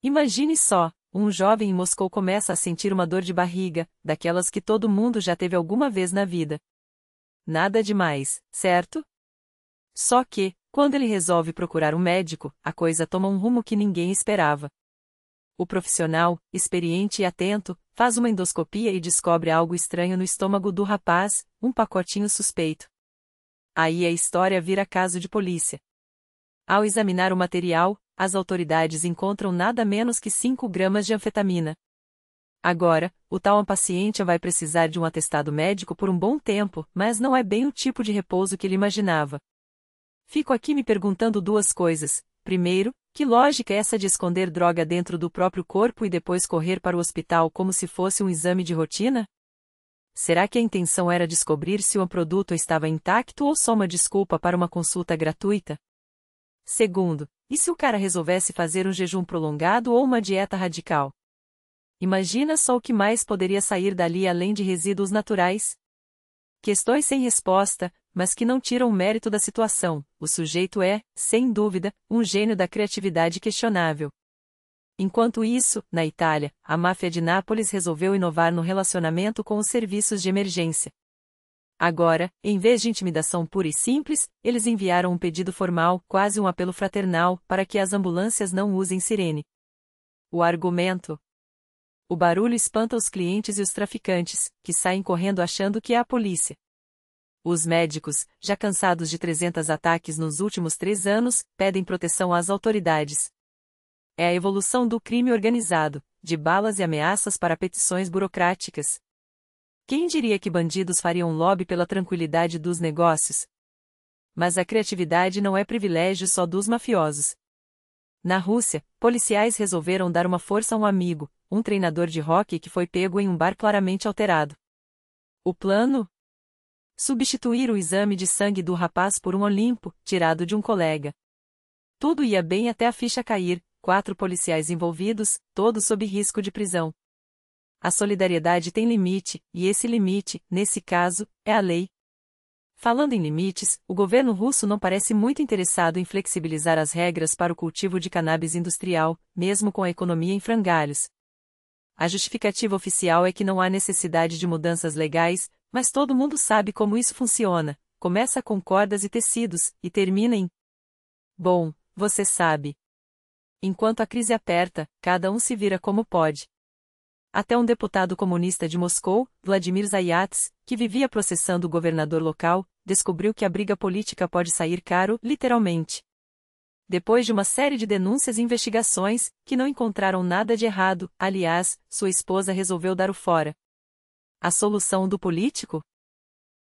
Imagine só, um jovem em Moscou começa a sentir uma dor de barriga, daquelas que todo mundo já teve alguma vez na vida. Nada demais, certo? Só que, quando ele resolve procurar um médico, a coisa toma um rumo que ninguém esperava. O profissional, experiente e atento, faz uma endoscopia e descobre algo estranho no estômago do rapaz, um pacotinho suspeito. Aí a história vira caso de polícia. Ao examinar o material, as autoridades encontram nada menos que 5 gramas de anfetamina. Agora, o tal paciente vai precisar de um atestado médico por um bom tempo, mas não é bem o tipo de repouso que ele imaginava. Fico aqui me perguntando duas coisas. Primeiro, que lógica é essa de esconder droga dentro do próprio corpo e depois correr para o hospital como se fosse um exame de rotina? Será que a intenção era descobrir se o produto estava intacto ou só uma desculpa para uma consulta gratuita? Segundo, e se o cara resolvesse fazer um jejum prolongado ou uma dieta radical? Imagina só o que mais poderia sair dali além de resíduos naturais? Questões sem resposta, mas que não tiram o mérito da situação. O sujeito é, sem dúvida, um gênio da criatividade questionável. Enquanto isso, na Itália, a máfia de Nápoles resolveu inovar no relacionamento com os serviços de emergência. Agora, em vez de intimidação pura e simples, eles enviaram um pedido formal, quase um apelo fraternal, para que as ambulâncias não usem sirene. O argumento: o barulho espanta os clientes e os traficantes, que saem correndo achando que é a polícia. Os médicos, já cansados de 300 ataques nos últimos 3 anos, pedem proteção às autoridades. É a evolução do crime organizado, de balas e ameaças para petições burocráticas. Quem diria que bandidos fariam lobby pela tranquilidade dos negócios? Mas a criatividade não é privilégio só dos mafiosos. Na Rússia, policiais resolveram dar uma força a um amigo, um treinador de hóquei que foi pego em um bar claramente alterado. O plano? Substituir o exame de sangue do rapaz por um limpo, tirado de um colega. Tudo ia bem até a ficha cair, 4 policiais envolvidos, todos sob risco de prisão. A solidariedade tem limite, e esse limite, nesse caso, é a lei. Falando em limites, o governo russo não parece muito interessado em flexibilizar as regras para o cultivo de cannabis industrial, mesmo com a economia em frangalhos. A justificativa oficial é que não há necessidade de mudanças legais, mas todo mundo sabe como isso funciona. Começa com cordas e tecidos, e termina em... Bom, você sabe. Enquanto a crise aperta, cada um se vira como pode. Até um deputado comunista de Moscou, Vladimir Zayats, que vivia processando o governador local, descobriu que a briga política pode sair caro, literalmente. Depois de uma série de denúncias e investigações, que não encontraram nada de errado, aliás, sua esposa resolveu dar o fora. A solução do político?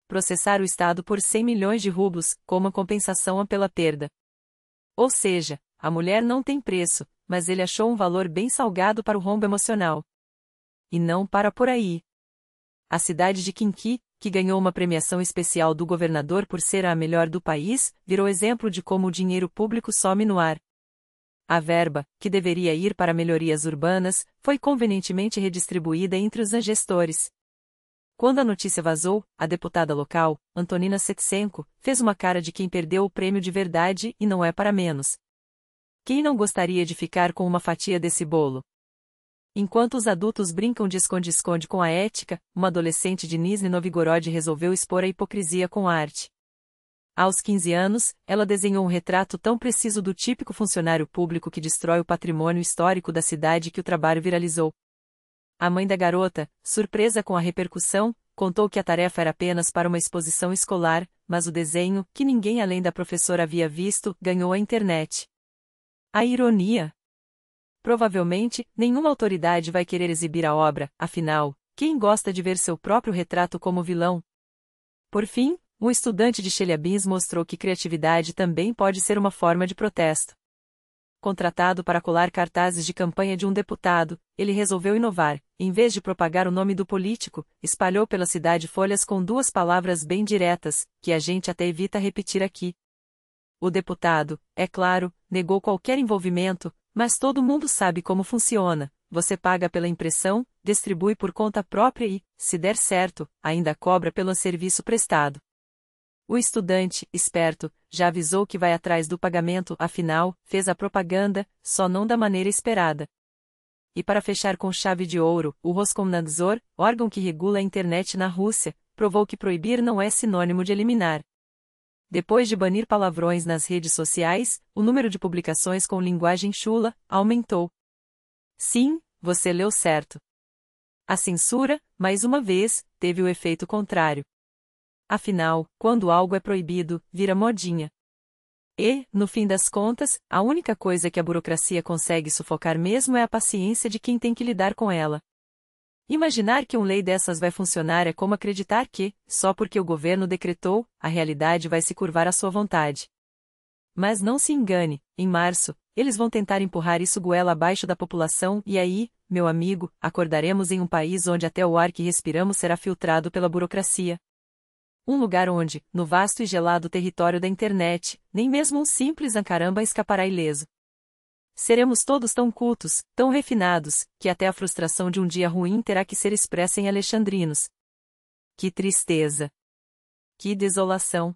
Processar o Estado por 100 milhões de rublos, como compensação pela perda. Ou seja, a mulher não tem preço, mas ele achou um valor bem salgado para o rombo emocional. E não para por aí. A cidade de Khimki, que ganhou uma premiação especial do governador por ser a melhor do país, virou exemplo de como o dinheiro público some no ar. A verba, que deveria ir para melhorias urbanas, foi convenientemente redistribuída entre os gestores. Quando a notícia vazou, a deputada local, Antonina Setsenko, fez uma cara de quem perdeu o prêmio de verdade e não é para menos. Quem não gostaria de ficar com uma fatia desse bolo? Enquanto os adultos brincam de esconde-esconde com a ética, uma adolescente de Nizhny Novgorod resolveu expor a hipocrisia com arte. Aos 15 anos, ela desenhou um retrato tão preciso do típico funcionário público que destrói o patrimônio histórico da cidade que o trabalho viralizou. A mãe da garota, surpresa com a repercussão, contou que a tarefa era apenas para uma exposição escolar, mas o desenho, que ninguém além da professora havia visto, ganhou a internet. A ironia? Provavelmente, nenhuma autoridade vai querer exibir a obra, afinal, quem gosta de ver seu próprio retrato como vilão? Por fim, um estudante de Chelyabinsk mostrou que criatividade também pode ser uma forma de protesto. Contratado para colar cartazes de campanha de um deputado, ele resolveu inovar. Em vez de propagar o nome do político, espalhou pela cidade folhas com 2 palavras bem diretas, que a gente até evita repetir aqui. O deputado, é claro, negou qualquer envolvimento, mas todo mundo sabe como funciona. Você paga pela impressão, distribui por conta própria e, se der certo, ainda cobra pelo serviço prestado. O estudante, esperto, já avisou que vai atrás do pagamento, afinal, fez a propaganda, só não da maneira esperada. E para fechar com chave de ouro, o Roskomnadzor, órgão que regula a internet na Rússia, provou que proibir não é sinônimo de eliminar. Depois de banir palavrões nas redes sociais, o número de publicações com linguagem chula aumentou. Sim, você leu certo. A censura, mais uma vez, teve o efeito contrário. Afinal, quando algo é proibido, vira modinha. E, no fim das contas, a única coisa que a burocracia consegue sufocar mesmo é a paciência de quem tem que lidar com ela. Imaginar que uma lei dessas vai funcionar é como acreditar que, só porque o governo decretou, a realidade vai se curvar à sua vontade. Mas não se engane, em março, eles vão tentar empurrar isso goela abaixo da população e aí, meu amigo, acordaremos em um país onde até o ar que respiramos será filtrado pela burocracia. Um lugar onde, no vasto e gelado território da internet, nem mesmo um simples caramba escapará ileso. Seremos todos tão cultos, tão refinados, que até a frustração de um dia ruim terá que ser expressa em alexandrinos. Que tristeza! Que desolação!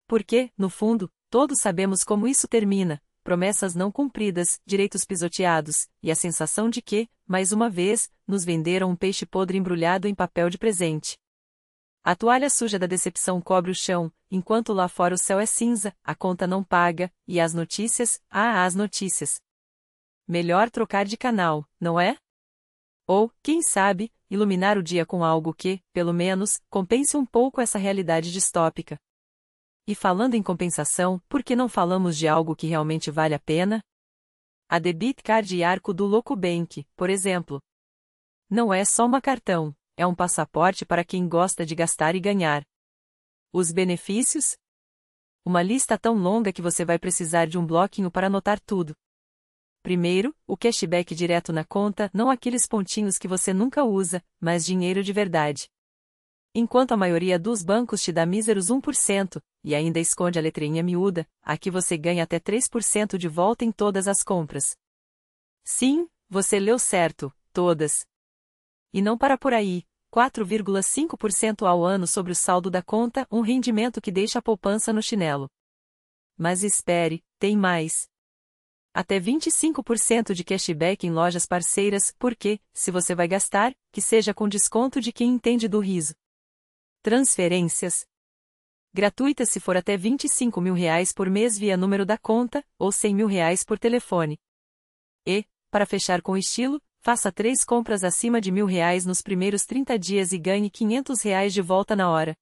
Porque, no fundo, todos sabemos como isso termina, promessas não cumpridas, direitos pisoteados, e a sensação de que, mais uma vez, nos venderam um peixe podre embrulhado em papel de presente. A toalha suja da decepção cobre o chão, enquanto lá fora o céu é cinza, a conta não paga, e as notícias, as notícias. Melhor trocar de canal, não é? Ou, quem sabe, iluminar o dia com algo que, pelo menos, compense um pouco essa realidade distópica. E falando em compensação, por que não falamos de algo que realmente vale a pena? A debit card e arco do Locobank, por exemplo. Não é só um cartão. É um passaporte para quem gosta de gastar e ganhar. Os benefícios? Uma lista tão longa que você vai precisar de um bloquinho para anotar tudo. Primeiro, o cashback direto na conta, não aqueles pontinhos que você nunca usa, mas dinheiro de verdade. Enquanto a maioria dos bancos te dá míseros 1%, e ainda esconde a letrinha miúda, aqui você ganha até 3% de volta em todas as compras. Sim, você leu certo, todas. E não para por aí. 4,5% ao ano sobre o saldo da conta, um rendimento que deixa a poupança no chinelo. Mas espere, tem mais. Até 25% de cashback em lojas parceiras, porque, se você vai gastar, que seja com desconto de quem entende do riso. Transferências. Gratuitas se for até R$ 25 mil por mês via número da conta, ou R$ 100 mil por telefone. E, para fechar com estilo, faça 3 compras acima de R$ 1.000 nos primeiros 30 dias e ganhe R$ 500 de volta na hora.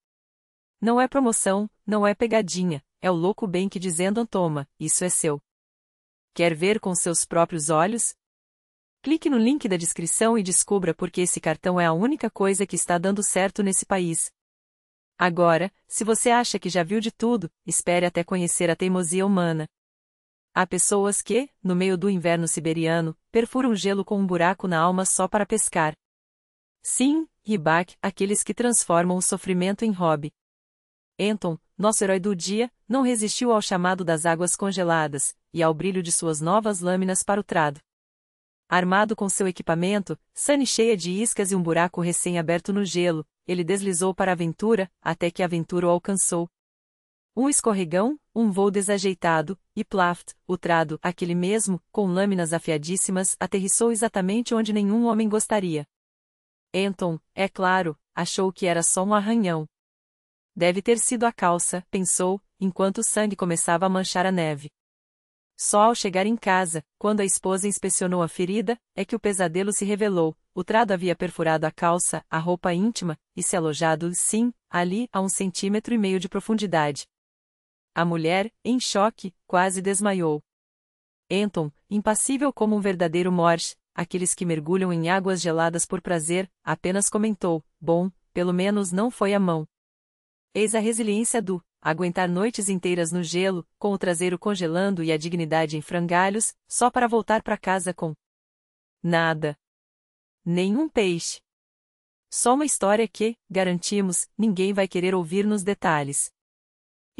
Não é promoção, não é pegadinha, é o Locobank dizendo toma, isso é seu. Quer ver com seus próprios olhos? Clique no link da descrição e descubra por que esse cartão é a única coisa que está dando certo nesse país. Agora, se você acha que já viu de tudo, espere até conhecer a teimosia humana. Há pessoas que, no meio do inverno siberiano, perfuram gelo com um buraco na alma só para pescar. Sim, Rybak, aqueles que transformam o sofrimento em hobby. Anton, nosso herói do dia, não resistiu ao chamado das águas congeladas, e ao brilho de suas novas lâminas para o trado. Armado com seu equipamento, Sunny cheia de iscas e um buraco recém-aberto no gelo, ele deslizou para a aventura, até que a aventura o alcançou. Um escorregão, um voo desajeitado, e plaft, o trado, aquele mesmo, com lâminas afiadíssimas, aterrissou exatamente onde nenhum homem gostaria. Anton, é claro, achou que era só um arranhão. Deve ter sido a calça, pensou, enquanto o sangue começava a manchar a neve. Só ao chegar em casa, quando a esposa inspecionou a ferida, é que o pesadelo se revelou. O trado havia perfurado a calça, a roupa íntima, e se alojado, sim, ali, a 1,5 centímetros de profundidade. A mulher, em choque, quase desmaiou. Anton, impassível como um verdadeiro morte, aqueles que mergulham em águas geladas por prazer, apenas comentou, bom, pelo menos não foi a mão. Eis a resiliência do aguentar noites inteiras no gelo, com o traseiro congelando e a dignidade em frangalhos, só para voltar para casa com nada. Nenhum peixe. Só uma história que, garantimos, ninguém vai querer ouvir nos detalhes.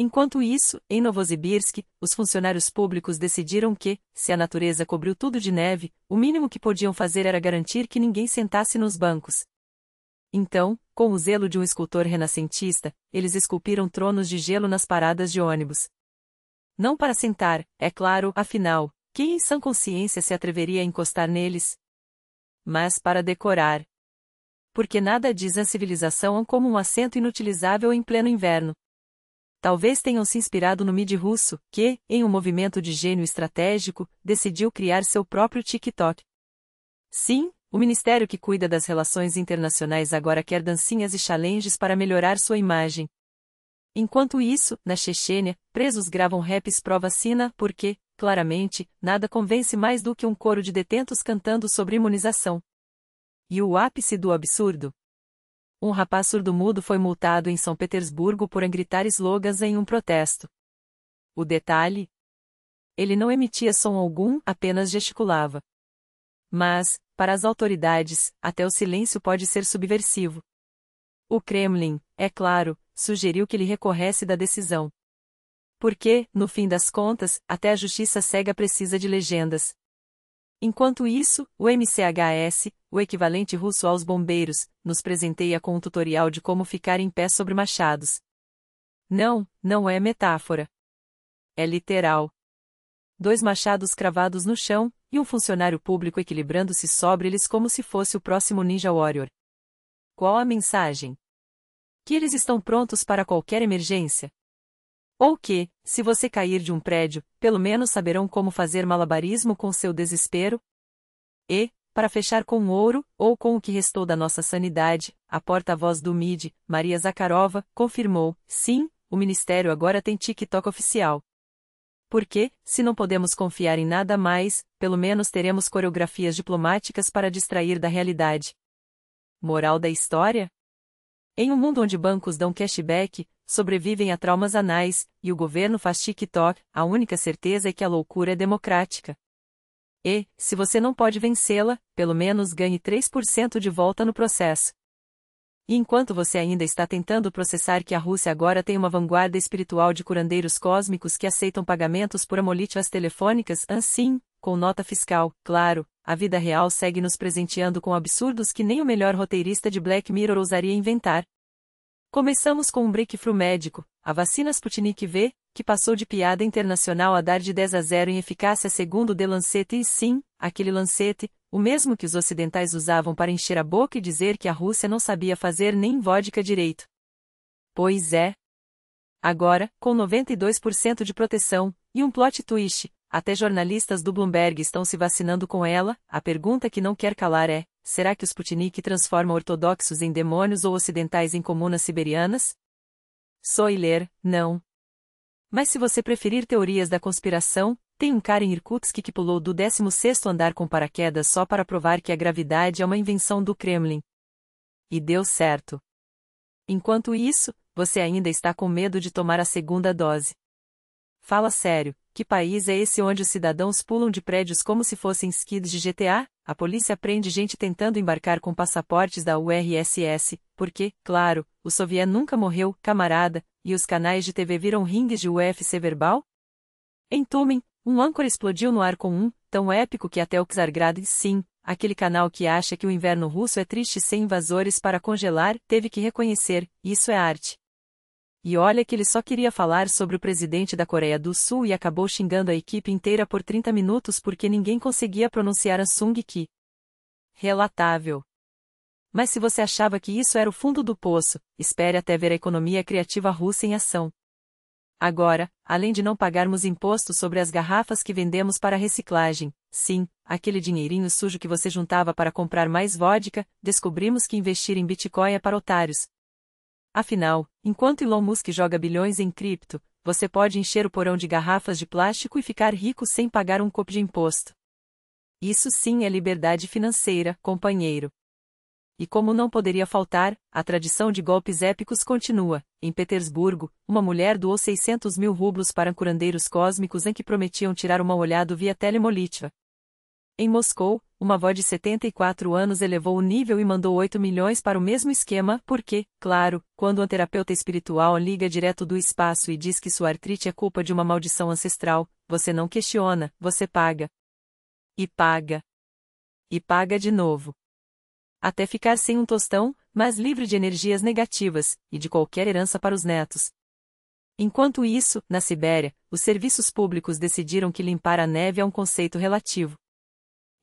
Enquanto isso, em Novosibirsk, os funcionários públicos decidiram que, se a natureza cobriu tudo de neve, o mínimo que podiam fazer era garantir que ninguém sentasse nos bancos. Então, com o zelo de um escultor renascentista, eles esculpiram tronos de gelo nas paradas de ônibus. Não para sentar, é claro, afinal, quem em sã consciência se atreveria a encostar neles? mas para decorar. Porque nada diz a civilização como um assento inutilizável em pleno inverno. Talvez tenham se inspirado no MIDI russo, que, em um movimento de gênio estratégico, decidiu criar seu próprio TikTok. Sim, o ministério que cuida das relações internacionais agora quer dancinhas e challenges para melhorar sua imagem. Enquanto isso, na Chechênia, presos gravam raps pró-vacina porque, claramente, nada convence mais do que um coro de detentos cantando sobre imunização. E o ápice do absurdo? Um rapaz surdo-mudo foi multado em São Petersburgo por gritar slogans em um protesto. O detalhe? Ele não emitia som algum, apenas gesticulava. Mas, para as autoridades, até o silêncio pode ser subversivo. O Kremlin, é claro, sugeriu que ele recorresse da decisão. Porque, no fim das contas, até a justiça cega precisa de legendas. Enquanto isso, o MCHS, o equivalente russo aos bombeiros, nos presenteia com um tutorial de como ficar em pé sobre machados. Não, não é metáfora. É literal. 2 machados cravados no chão, e um funcionário público equilibrando-se sobre eles como se fosse o próximo Ninja Warrior. Qual a mensagem? Que eles estão prontos para qualquer emergência. Ou que, se você cair de um prédio, pelo menos saberão como fazer malabarismo com seu desespero? E, para fechar com ouro, ou com o que restou da nossa sanidade, a porta-voz do MIDI, Maria Zakharova, confirmou: sim, o ministério agora tem TikTok oficial. Porque, se não podemos confiar em nada mais, pelo menos teremos coreografias diplomáticas para distrair da realidade. Moral da história? Em um mundo onde bancos dão cashback, sobrevivem a traumas anais, e o governo faz TikTok, a única certeza é que a loucura é democrática. E, se você não pode vencê-la, pelo menos ganhe 3% de volta no processo. E enquanto você ainda está tentando processar que a Rússia agora tem uma vanguarda espiritual de curandeiros cósmicos que aceitam pagamentos por amolítias telefônicas, assim, com nota fiscal, claro, a vida real segue nos presenteando com absurdos que nem o melhor roteirista de Black Mirror ousaria inventar. Começamos com um breakthrough médico, a vacina Sputnik V, que passou de piada internacional a dar de 10-0 em eficácia segundo The Lancet e sim, aquele Lancet, o mesmo que os ocidentais usavam para encher a boca e dizer que a Rússia não sabia fazer nem vodka direito. Pois é. Agora, com 92% de proteção, e um plot twist, até jornalistas do Bloomberg estão se vacinando com ela, a pergunta que não quer calar é: será que o Sputnik transforma ortodoxos em demônios ou ocidentais em comunas siberianas? Spoiler, não. Mas se você preferir teorias da conspiração, tem um cara em Irkutsk que pulou do 16º andar com paraquedas só para provar que a gravidade é uma invenção do Kremlin. E deu certo. Enquanto isso, você ainda está com medo de tomar a segunda dose. Fala sério, que país é esse onde os cidadãos pulam de prédios como se fossem skins de GTA? A polícia prende gente tentando embarcar com passaportes da URSS, porque, claro, o soviet nunca morreu, camarada, e os canais de TV viram ringues de UFC verbal? Em Tumen, um âncora explodiu no ar com um, tão épico que até o Czargrad, sim, aquele canal que acha que o inverno russo é triste sem invasores para congelar, teve que reconhecer: isso é arte. E olha que ele só queria falar sobre o presidente da Coreia do Sul e acabou xingando a equipe inteira por 30 minutos porque ninguém conseguia pronunciar a Sung Ki. Relatável. Mas se você achava que isso era o fundo do poço, espere até ver a economia criativa russa em ação. Agora, além de não pagarmos imposto sobre as garrafas que vendemos para reciclagem, sim, aquele dinheirinho sujo que você juntava para comprar mais vodka, descobrimos que investir em Bitcoin é para otários. Afinal, enquanto Elon Musk joga bilhões em cripto, você pode encher o porão de garrafas de plástico e ficar rico sem pagar um copo de imposto. Isso sim é liberdade financeira, companheiro. E como não poderia faltar, a tradição de golpes épicos continua. Em Petersburgo, uma mulher doou 600 mil rublos para curandeiros cósmicos em que prometiam tirar uma olhada via telemolitiva. Em Moscou, uma avó de 74 anos elevou o nível e mandou 8 milhões para o mesmo esquema porque, claro, quando um terapeuta espiritual liga direto do espaço e diz que sua artrite é culpa de uma maldição ancestral, você não questiona, você paga. E paga. E paga de novo. Até ficar sem um tostão, mas livre de energias negativas, e de qualquer herança para os netos. Enquanto isso, na Sibéria, os serviços públicos decidiram que limpar a neve é um conceito relativo.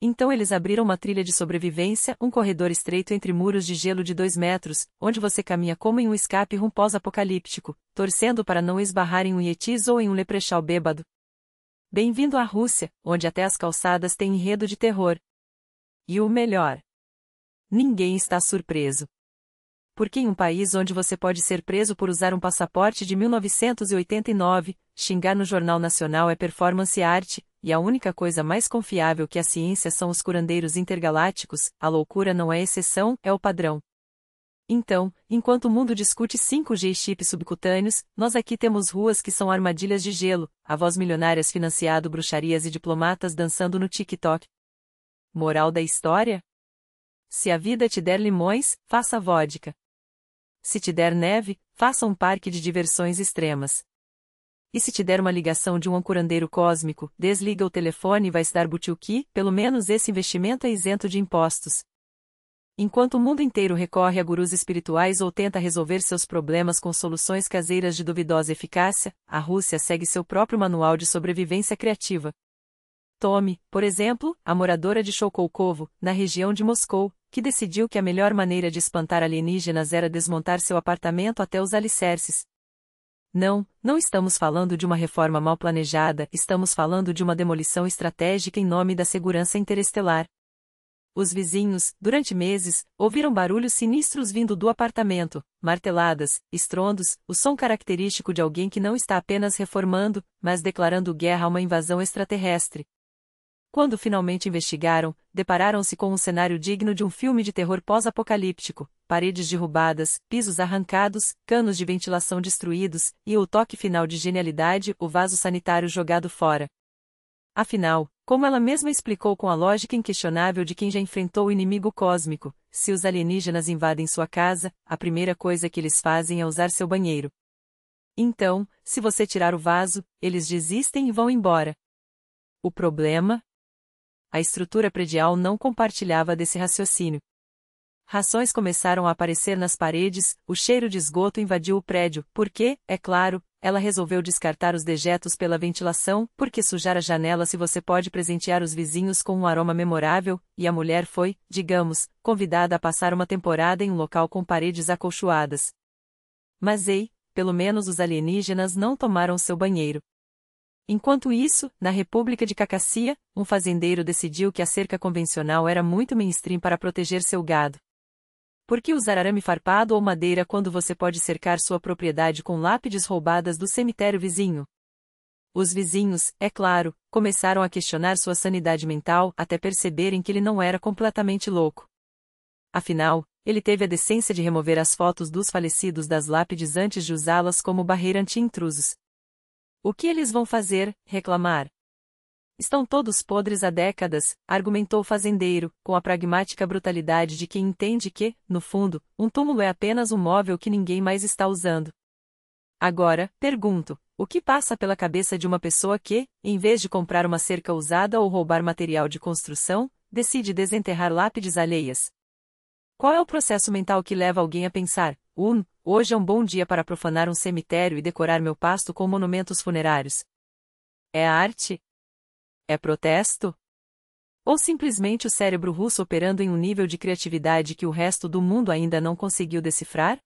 Então eles abriram uma trilha de sobrevivência, um corredor estreito entre muros de gelo de 2 metros, onde você caminha como em um escape rum pós-apocalíptico, torcendo para não esbarrar em um Yetis ou em um leprechaun bêbado. Bem-vindo à Rússia, onde até as calçadas têm enredo de terror. E o melhor: ninguém está surpreso. Porque em um país onde você pode ser preso por usar um passaporte de 1989, xingar no Jornal Nacional é performance art, e a única coisa mais confiável que a ciência são os curandeiros intergalácticos, a loucura não é exceção, é o padrão. Então, enquanto o mundo discute 5G e chips subcutâneos, nós aqui temos ruas que são armadilhas de gelo, avós milionárias financiando bruxarias e diplomatas dançando no TikTok. Moral da história? Se a vida te der limões, faça vodka. Se te der neve, faça um parque de diversões extremas. E se te der uma ligação de um curandeiro cósmico, desliga o telefone e vai se dar butuki, pelo menos esse investimento é isento de impostos. Enquanto o mundo inteiro recorre a gurus espirituais ou tenta resolver seus problemas com soluções caseiras de duvidosa eficácia, a Rússia segue seu próprio manual de sobrevivência criativa. Tome, por exemplo, a moradora de Chokolkovo, na região de Moscou, que decidiu que a melhor maneira de espantar alienígenas era desmontar seu apartamento até os alicerces. Não estamos falando de uma reforma mal planejada, estamos falando de uma demolição estratégica em nome da segurança interestelar. Os vizinhos, durante meses, ouviram barulhos sinistros vindo do apartamento, marteladas, estrondos, o som característico de alguém que não está apenas reformando, mas declarando guerra a uma invasão extraterrestre. Quando finalmente investigaram, depararam-se com um cenário digno de um filme de terror pós-apocalíptico: paredes derrubadas, pisos arrancados, canos de ventilação destruídos, e o toque final de genialidade: o vaso sanitário jogado fora. Afinal, como ela mesma explicou com a lógica inquestionável de quem já enfrentou o inimigo cósmico, se os alienígenas invadem sua casa, a primeira coisa que eles fazem é usar seu banheiro. Então, se você tirar o vaso, eles desistem e vão embora. O problema? A estrutura predial não compartilhava desse raciocínio. Rações começaram a aparecer nas paredes, o cheiro de esgoto invadiu o prédio, porque, é claro, ela resolveu descartar os dejetos pela ventilação, porque sujar a janela se você pode presentear os vizinhos com um aroma memorável, e a mulher foi, digamos, convidada a passar uma temporada em um local com paredes acolchoadas. Mas ei, pelo menos os alienígenas não tomaram seu banheiro. Enquanto isso, na República de Cacacia, um fazendeiro decidiu que a cerca convencional era muito mainstream para proteger seu gado. Por que usar arame farpado ou madeira quando você pode cercar sua propriedade com lápides roubadas do cemitério vizinho? Os vizinhos, é claro, começaram a questionar sua sanidade mental até perceberem que ele não era completamente louco. Afinal, ele teve a decência de remover as fotos dos falecidos das lápides antes de usá-las como barreira anti-intrusos. O que eles vão fazer? Reclamar. Estão todos podres há décadas, argumentou o fazendeiro, com a pragmática brutalidade de quem entende que, no fundo, um túmulo é apenas um móvel que ninguém mais está usando. Agora, pergunto, o que passa pela cabeça de uma pessoa que, em vez de comprar uma cerca usada ou roubar material de construção, decide desenterrar lápides alheias? Qual é o processo mental que leva alguém a pensar: hoje é um bom dia para profanar um cemitério e decorar meu pasto com monumentos funerários? É arte? É protesto? Ou simplesmente o cérebro russo operando em um nível de criatividade que o resto do mundo ainda não conseguiu decifrar?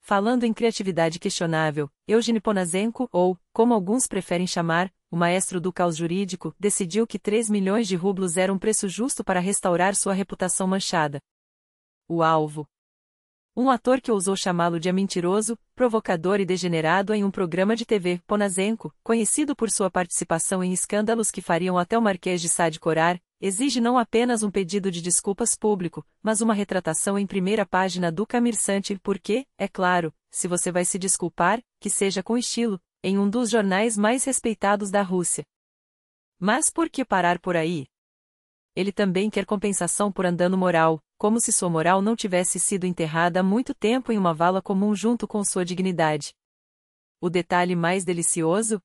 Falando em criatividade questionável, Eugene Ponazenko, ou, como alguns preferem chamar, o maestro do caos jurídico, decidiu que 3 milhões de rublos era um preço justo para restaurar sua reputação manchada. O alvo. Um ator que ousou chamá-lo de mentiroso, provocador e degenerado em um programa de TV, Ponazenko, conhecido por sua participação em escândalos que fariam até o Marquês de Sade corar, exige não apenas um pedido de desculpas público, mas uma retratação em primeira página do Commersant porque, é claro, se você vai se desculpar, que seja com estilo, em um dos jornais mais respeitados da Rússia. Mas por que parar por aí? Ele também quer compensação por dano moral, como se sua moral não tivesse sido enterrada há muito tempo em uma vala comum junto com sua dignidade. O detalhe mais delicioso?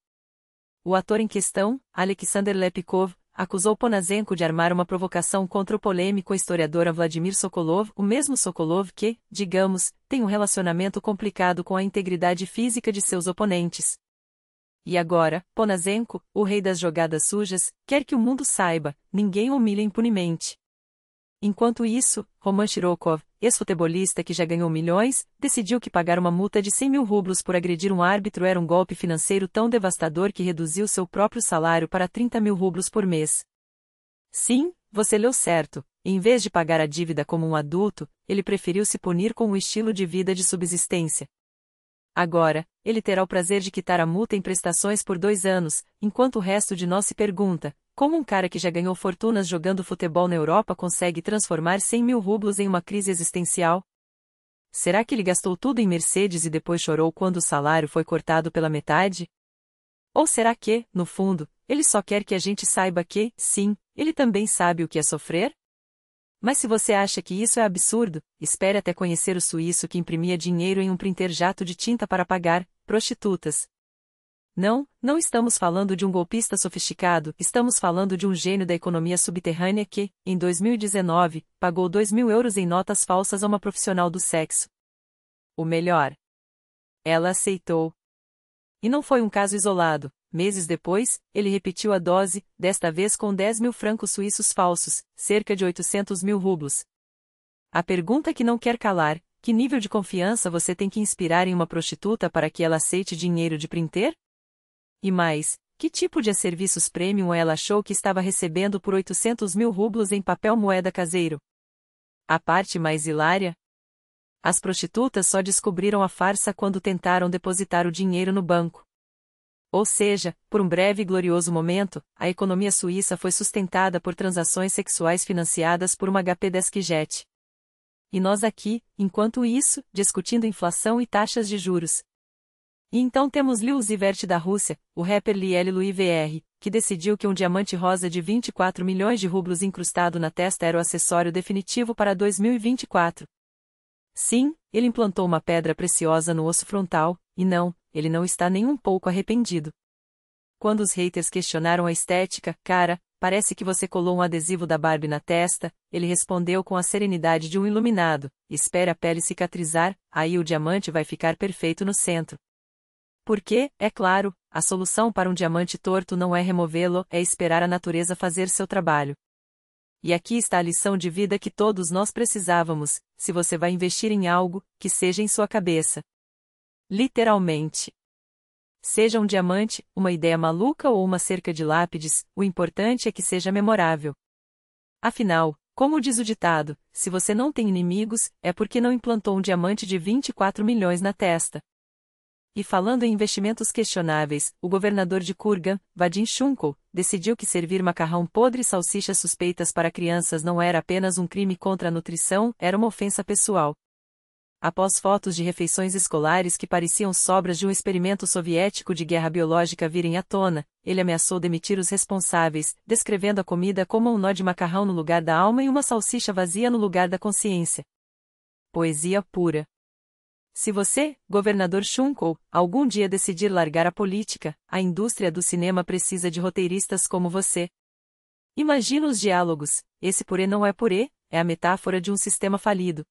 O ator em questão, Alexander Lepikov, acusou Ponazenko de armar uma provocação contra o polêmico historiador Vladimir Sokolov, o mesmo Sokolov que, digamos, tem um relacionamento complicado com a integridade física de seus oponentes. E agora, Ponazenko, o rei das jogadas sujas, quer que o mundo saiba, ninguém o humilha impunemente. Enquanto isso, Roman Shirokov, ex-futebolista que já ganhou milhões, decidiu que pagar uma multa de 100 mil rublos por agredir um árbitro era um golpe financeiro tão devastador que reduziu seu próprio salário para 30 mil rublos por mês. Sim, você leu certo. Em vez de pagar a dívida como um adulto, ele preferiu se punir com um estilo de vida de subsistência. Agora, ele terá o prazer de quitar a multa em prestações por 2 anos, enquanto o resto de nós se pergunta: como um cara que já ganhou fortunas jogando futebol na Europa consegue transformar 100 mil rublos em uma crise existencial? Será que ele gastou tudo em Mercedes e depois chorou quando o salário foi cortado pela metade? Ou será que, no fundo, ele só quer que a gente saiba que, sim, ele também sabe o que é sofrer? Mas se você acha que isso é absurdo, espere até conhecer o suíço que imprimia dinheiro em um printer jato de tinta para pagar prostitutas. Não, não estamos falando de um golpista sofisticado, estamos falando de um gênio da economia subterrânea que, em 2019, pagou 2.000 euros em notas falsas a uma profissional do sexo. O melhor. Ela aceitou. E não foi um caso isolado. Meses depois, ele repetiu a dose, desta vez com 10 mil francos suíços falsos, cerca de 800 mil rublos. A pergunta que não quer calar: que nível de confiança você tem que inspirar em uma prostituta para que ela aceite dinheiro de printer? E mais, que tipo de serviços premium ela achou que estava recebendo por 800 mil rublos em papel moeda caseiro? A parte mais hilária? As prostitutas só descobriram a farsa quando tentaram depositar o dinheiro no banco. Ou seja, por um breve e glorioso momento, a economia suíça foi sustentada por transações sexuais financiadas por uma HP Deskjet. E nós aqui, enquanto isso, discutindo inflação e taxas de juros. E então temos Liu Zivert da Rússia, o rapper Liel Louis VR, que decidiu que um diamante rosa de 24 milhões de rublos incrustado na testa era o acessório definitivo para 2024. Sim, ele implantou uma pedra preciosa no osso frontal, e não, ele não está nem um pouco arrependido. Quando os haters questionaram a estética: cara, parece que você colou um adesivo da Barbie na testa, ele respondeu com a serenidade de um iluminado: espere a pele cicatrizar, aí o diamante vai ficar perfeito no centro. Porque, é claro, a solução para um diamante torto não é removê-lo, é esperar a natureza fazer seu trabalho. E aqui está a lição de vida que todos nós precisávamos: se você vai investir em algo, que seja em sua cabeça. Literalmente. Seja um diamante, uma ideia maluca ou uma cerca de lápides, o importante é que seja memorável. Afinal, como diz o ditado, se você não tem inimigos, é porque não implantou um diamante de 24 milhões na testa. E falando em investimentos questionáveis, o governador de Kurgan, Vadim Shunko, decidiu que servir macarrão podre e salsichas suspeitas para crianças não era apenas um crime contra a nutrição, era uma ofensa pessoal. Após fotos de refeições escolares que pareciam sobras de um experimento soviético de guerra biológica virem à tona, ele ameaçou demitir os responsáveis, descrevendo a comida como um nó de macarrão no lugar da alma e uma salsicha vazia no lugar da consciência. Poesia pura. Se você, governador Shunko, algum dia decidir largar a política, a indústria do cinema precisa de roteiristas como você. Imagina os diálogos: esse purê não é purê, é a metáfora de um sistema falido.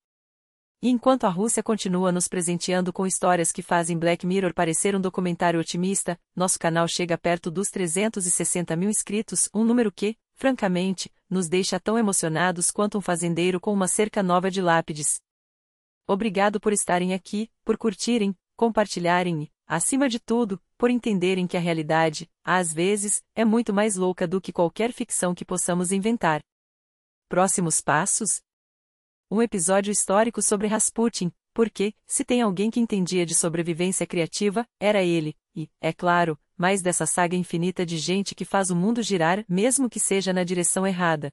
E enquanto a Rússia continua nos presenteando com histórias que fazem Black Mirror parecer um documentário otimista, nosso canal chega perto dos 360 mil inscritos, um número que, francamente, nos deixa tão emocionados quanto um fazendeiro com uma cerca nova de lápides. Obrigado por estarem aqui, por curtirem, compartilharem e, acima de tudo, por entenderem que a realidade, às vezes, é muito mais louca do que qualquer ficção que possamos inventar. Próximos passos? Um episódio histórico sobre Rasputin, porque, se tem alguém que entendia de sobrevivência criativa, era ele, e, é claro, mais dessa saga infinita de gente que faz o mundo girar, mesmo que seja na direção errada.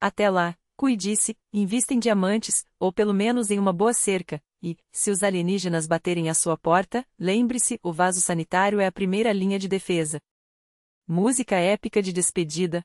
Até lá! Cuide-se, invista em diamantes, ou pelo menos em uma boa cerca, e, se os alienígenas baterem à sua porta, lembre-se, o vaso sanitário é a primeira linha de defesa. Música épica de despedida.